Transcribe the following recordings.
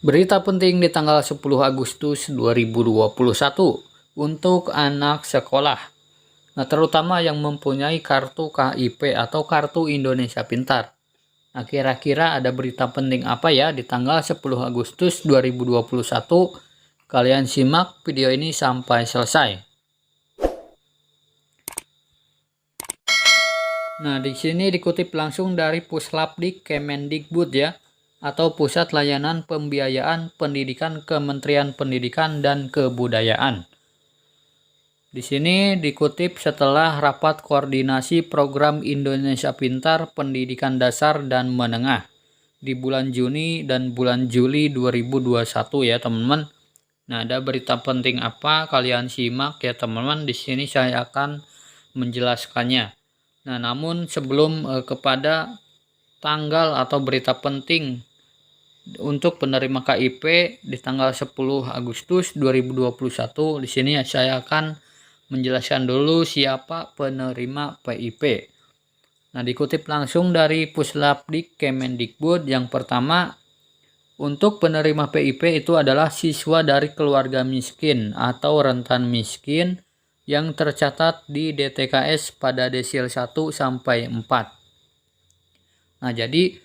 Berita penting di tanggal 10 Agustus 2021 untuk anak sekolah. Nah, terutama yang mempunyai kartu KIP atau Kartu Indonesia Pintar. Nah, kira-kira ada berita penting apa ya di tanggal 10 Agustus 2021? Kalian simak video ini sampai selesai. Nah, di sini dikutip langsung dari Puslapdik Kemendikbud ya, atau Pusat Layanan Pembiayaan Pendidikan Kementerian Pendidikan dan Kebudayaan. Di sini dikutip setelah rapat koordinasi program Indonesia Pintar Pendidikan Dasar dan Menengah di bulan Juni dan bulan Juli 2021 ya teman-teman. Nah, ada berita penting apa? Kalian simak ya teman-teman. Di sini saya akan menjelaskannya. Nah, namun sebelum kepada tanggal atau berita penting untuk penerima KIP di tanggal 10 Agustus 2021, di sini saya akan menjelaskan dulu siapa penerima PIP. Nah, dikutip langsung dari Puslapdik Kemendikbud, yang pertama, untuk penerima PIP itu adalah siswa dari keluarga miskin atau rentan miskin yang tercatat di DTKS pada desil 1 sampai 4. Nah, jadi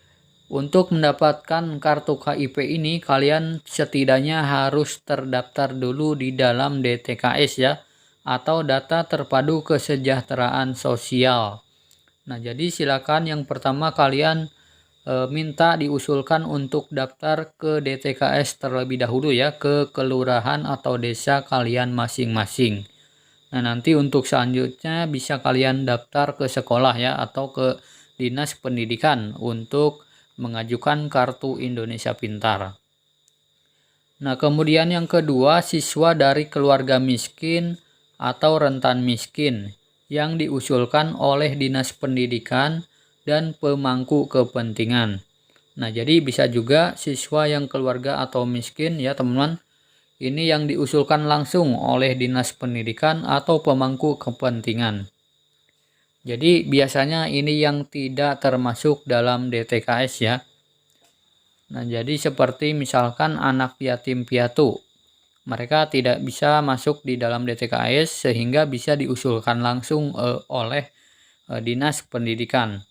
untuk mendapatkan kartu KIP ini kalian setidaknya harus terdaftar dulu di dalam DTKS ya, atau data terpadu kesejahteraan sosial. Nah, jadi silakan yang pertama kalian minta diusulkan untuk daftar ke DTKS terlebih dahulu ya, ke kelurahan atau desa kalian masing-masing. Nah, nanti untuk selanjutnya bisa kalian daftar ke sekolah ya, atau ke Dinas Pendidikan untuk mengajukan Kartu Indonesia Pintar. Nah, kemudian yang kedua, siswa dari keluarga miskin atau rentan miskin yang diusulkan oleh Dinas Pendidikan dan pemangku kepentingan. Nah, jadi bisa juga siswa yang keluarga atau miskin ya teman-teman, ini yang diusulkan langsung oleh Dinas Pendidikan atau pemangku kepentingan. Jadi biasanya ini yang tidak termasuk dalam DTKS ya. Nah, jadi seperti misalkan anak yatim piatu, mereka tidak bisa masuk di dalam DTKS sehingga bisa diusulkan langsung oleh Dinas Pendidikan.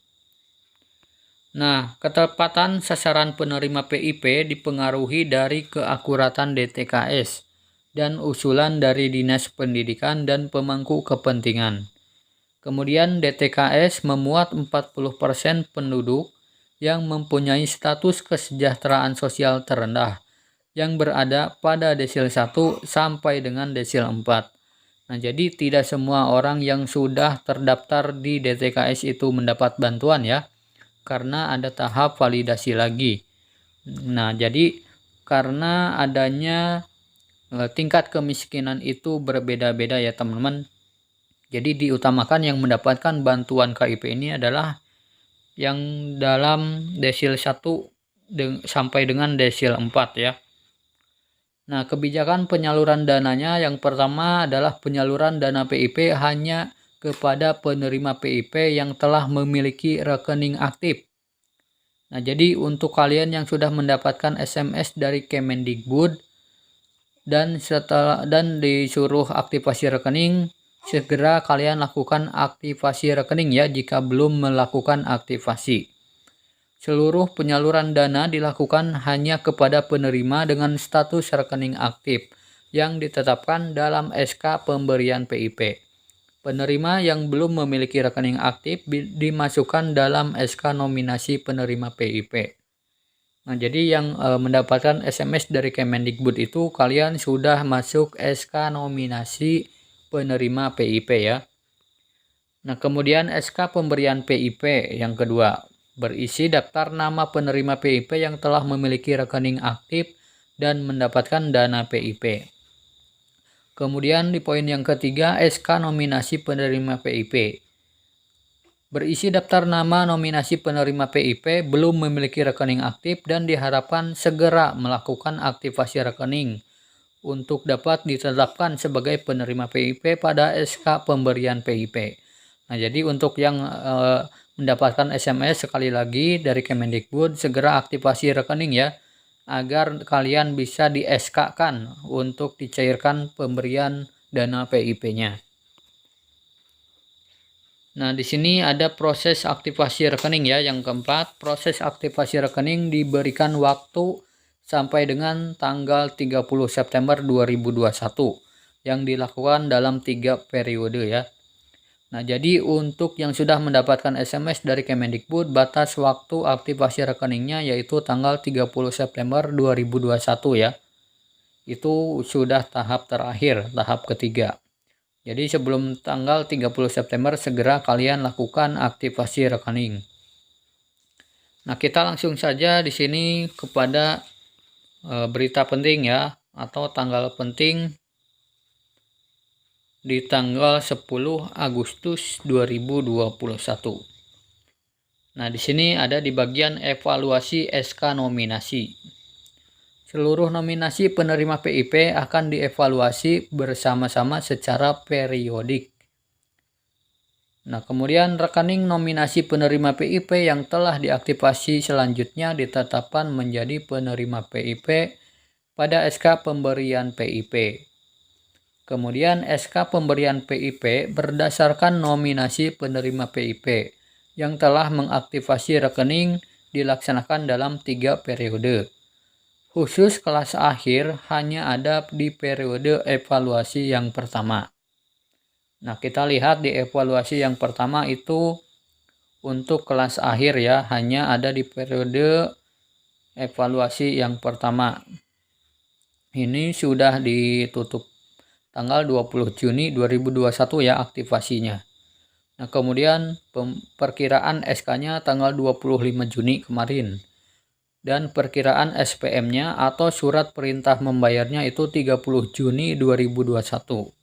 Nah, ketepatan sasaran penerima PIP dipengaruhi dari keakuratan DTKS dan usulan dari Dinas Pendidikan dan pemangku kepentingan. Kemudian DTKS memuat 40% penduduk yang mempunyai status kesejahteraan sosial terendah yang berada pada desil 1 sampai dengan desil 4. Nah, jadi tidak semua orang yang sudah terdaftar di DTKS itu mendapat bantuan ya, karena ada tahap validasi lagi. Nah, jadi karena adanya tingkat kemiskinan itu berbeda-beda ya teman-teman. Jadi diutamakan yang mendapatkan bantuan KIP ini adalah yang dalam desil 1 sampai dengan desil 4 ya. Nah, kebijakan penyaluran dananya yang pertama adalah penyaluran dana PIP hanya kepada penerima PIP yang telah memiliki rekening aktif. Nah, jadi untuk kalian yang sudah mendapatkan SMS dari Kemendikbud dan disuruh aktivasi rekening, segera kalian lakukan aktivasi rekening ya jika belum melakukan aktivasi. Seluruh penyaluran dana dilakukan hanya kepada penerima dengan status rekening aktif yang ditetapkan dalam SK pemberian PIP. Penerima yang belum memiliki rekening aktif dimasukkan dalam SK nominasi penerima PIP. Nah, jadi yang mendapatkan SMS dari Kemendikbud itu kalian sudah masuk SK nominasi penerima PIP ya. Nah, kemudian SK pemberian PIP yang kedua berisi daftar nama penerima PIP yang telah memiliki rekening aktif dan mendapatkan dana PIP. Kemudian di poin yang ketiga, SK nominasi penerima PIP berisi daftar nama nominasi penerima PIP belum memiliki rekening aktif dan diharapkan segera melakukan aktivasi rekening untuk dapat ditetapkan sebagai penerima PIP pada SK pemberian PIP. Nah, jadi untuk yang mendapatkan SMS sekali lagi dari Kemendikbud, segera aktivasi rekening ya, agar kalian bisa di SK-kan untuk dicairkan pemberian dana PIP-nya. Nah, di sini ada proses aktivasi rekening ya. Yang keempat, proses aktivasi rekening diberikan waktu sampai dengan tanggal 30 September 2021 yang dilakukan dalam 3 periode ya. Nah, jadi untuk yang sudah mendapatkan SMS dari Kemendikbud, batas waktu aktivasi rekeningnya yaitu tanggal 30 September 2021 ya. Itu sudah tahap terakhir, tahap ketiga. Jadi sebelum tanggal 30 September segera kalian lakukan aktivasi rekening. Nah, kita langsung saja di sini kepada berita penting ya, atau tanggal penting di tanggal 10 Agustus 2021. Nah, di sini ada di bagian evaluasi SK nominasi. Seluruh nominasi penerima PIP akan dievaluasi bersama-sama secara periodik. Nah, kemudian rekening nominasi penerima PIP yang telah diaktifasi selanjutnya ditetapkan menjadi penerima PIP pada SK pemberian PIP. Kemudian SK pemberian PIP berdasarkan nominasi penerima PIP yang telah mengaktifasi rekening dilaksanakan dalam 3 periode. Khusus kelas akhir hanya ada di periode evaluasi yang pertama. Nah, kita lihat di evaluasi yang pertama itu untuk kelas akhir ya, hanya ada di periode evaluasi yang pertama. Ini sudah ditutup tanggal 20 Juni 2021 ya aktivasinya. Nah, kemudian perkiraan SK-nya tanggal 25 Juni kemarin. Dan perkiraan SPM-nya atau surat perintah membayarnya itu 30 Juni 2021.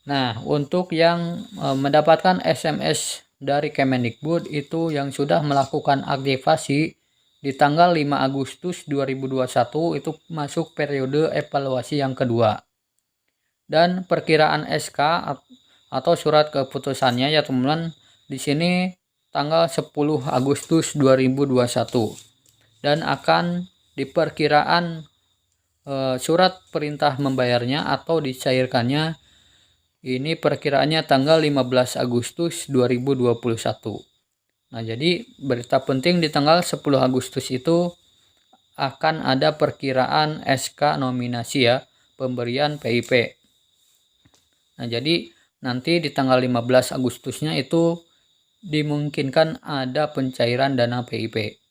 Nah, untuk yang mendapatkan SMS dari Kemendikbud itu yang sudah melakukan aktivasi di tanggal 5 Agustus 2021 itu masuk periode evaluasi yang kedua. Dan perkiraan SK atau surat keputusannya ya teman-teman di sini tanggal 10 Agustus 2021. Dan akan diperkiraan surat perintah membayarnya atau dicairkannya ini perkiraannya tanggal 15 Agustus 2021. Nah, jadi berita penting di tanggal 10 Agustus itu akan ada perkiraan SK nominasi ya, pemberian PIP. Nah, jadi nanti di tanggal 15 Agustusnya itu dimungkinkan ada pencairan dana PIP.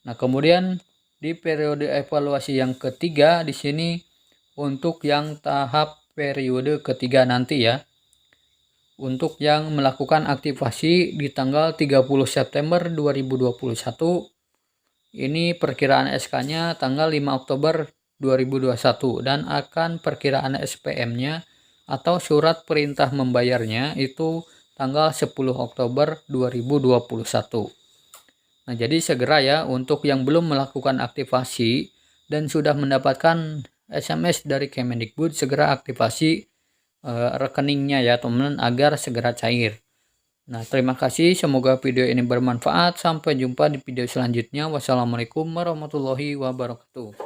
Nah, kemudian di periode evaluasi yang ketiga di sini untuk yang tahap periode ketiga nanti ya. Untuk yang melakukan aktivasi di tanggal 30 September 2021 ini perkiraan SK-nya tanggal 5 Oktober 2021 dan akan perkiraan SPM-nya atau surat perintah membayarnya itu tanggal 10 Oktober 2021. Nah, jadi segera ya untuk yang belum melakukan aktivasi dan sudah mendapatkan SMS dari Kemendikbud segera aktivasi rekeningnya ya teman-teman agar segera cair. Nah, terima kasih, semoga video ini bermanfaat. Sampai jumpa di video selanjutnya. Wassalamualaikum warahmatullahi wabarakatuh.